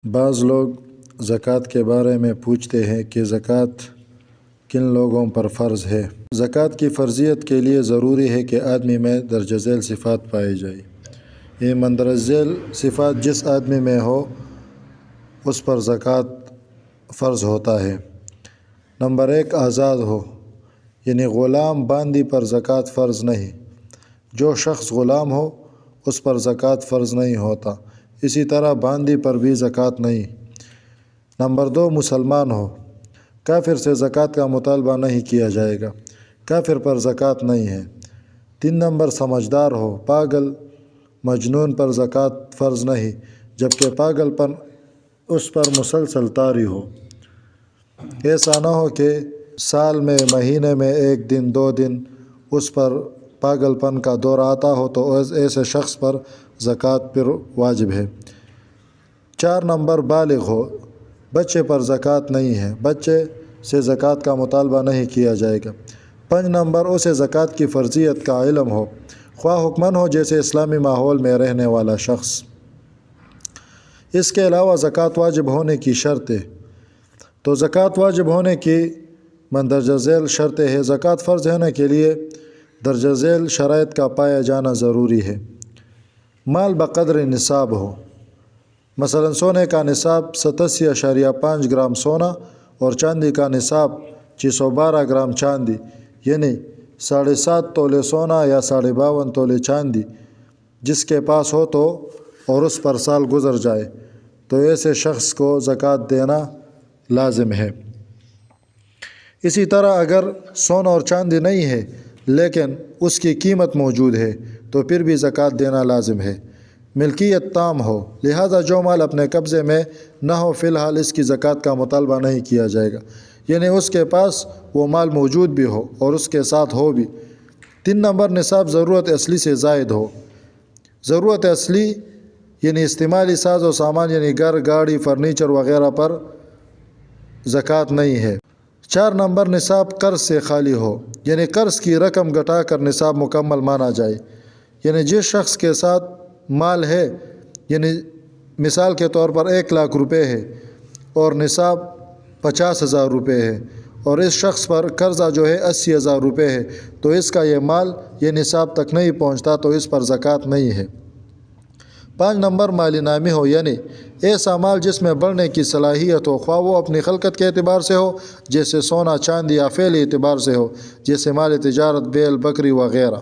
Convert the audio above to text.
بعض لوگ زکوٰۃ کے بارے میں پوچھتے ہیں کہ زکوٰۃ کن لوگوں پر فرض ہے۔ زکوٰۃ کی فرضیت کے لیے ضروری ہے کہ آدمی میں درجہ ذیل صفات پائی جائے۔ یہ مندرجہ ذیل صفات جس آدمی میں ہو اس پر زکوٰۃ فرض ہوتا ہے۔ نمبر 1، آزاد ہو، یعنی غلام باندی پر زکوٰۃ فرض نہیں۔ جو شخص غلام ہو اس پر زکوٰۃ فرض نہیں ہوتا، اسی طرح باندی پر بھی زکوٰۃ نہیں۔ نمبر 2، مسلمان ہو، کافر سے زکوٰۃ کا مطالبہ نہیں کیا جائے گا، کافر پر زکوٰۃ نہیں ہے۔ 3 نمبر، سمجھدار ہو، پاگل مجنون پر زکوٰۃ فرض نہیں، جبکہ پاگل پن اس پر مسلسل طاری ہو۔ ایسا نہ ہو کہ سال میں مہینے میں 1 دن 2 دن اس پر پاگل پن کا دور آتا ہو تو ایسے شخص پر زکوٰۃ پھر واجب ہے۔ 4 نمبر، بالغ ہو، بچے پر زکوٰۃ نہیں ہے، بچے سے زکوٰۃ کا مطالبہ نہیں کیا جائے گا۔ 5 نمبر، اسے زکوٰۃ کی فرضیت کا علم ہو، خواہ حکمن ہو جیسے اسلامی ماحول میں رہنے والا شخص۔ اس کے علاوہ زکوٰۃ واجب ہونے کی شرطیں، تو زکوٰۃ واجب ہونے کی مندرجہ ذیل شرطیں ہے۔ زکوٰۃ فرض ہونے کے لیے درجہ ذیل شرائط کا پایا جانا ضروری ہے۔ مال بقدر نصاب ہو، مثلا سونے کا نصاب 87.5 گرام سونا اور چاندی کا نصاب 612 گرام چاندی، یعنی 7.5 تولے سونا یا 52.5 تولے چاندی جس کے پاس ہو تو اور اس پر سال گزر جائے تو ایسے شخص کو زکوٰۃ دینا لازم ہے۔ اسی طرح اگر سونا اور چاندی نہیں ہے لیکن اس کی قیمت موجود ہے تو پھر بھی زکوٰۃ دینا لازم ہے۔ ملکیت تام ہو، لہذا جو مال اپنے قبضے میں نہ ہو فی الحال اس کی زکوٰۃ کا مطالبہ نہیں کیا جائے گا، یعنی اس کے پاس وہ مال موجود بھی ہو اور اس کے ساتھ ہو بھی۔ 3 نمبر، نصاب ضرورت اصلی سے زائد ہو، ضرورت اصلی یعنی استعمالی ساز و سامان یعنی گھر گاڑی فرنیچر وغیرہ پر زکوٰۃ نہیں ہے۔ 4 نمبر، نصاب قرض سے خالی ہو، یعنی قرض کی رقم گھٹا کر نصاب مکمل مانا جائے، یعنی جس شخص کے ساتھ مال ہے، یعنی مثال کے طور پر 1 لاکھ روپے ہے اور نصاب 50,000 روپے ہے اور اس شخص پر قرضہ جو ہے 80,000 روپے ہے تو اس کا یہ مال یہ نصاب تک نہیں پہنچتا تو اس پر زکوٰۃ نہیں ہے۔ 5 نمبر، مالی نامی ہو، یعنی ایسا مال جس میں بڑھنے کی صلاحیت ہو، خواہ وہ اپنی خلقت کے اعتبار سے ہو جیسے سونا چاندی یا فعلی اعتبار سے ہو جیسے مال تجارت بیل بکری وغیرہ۔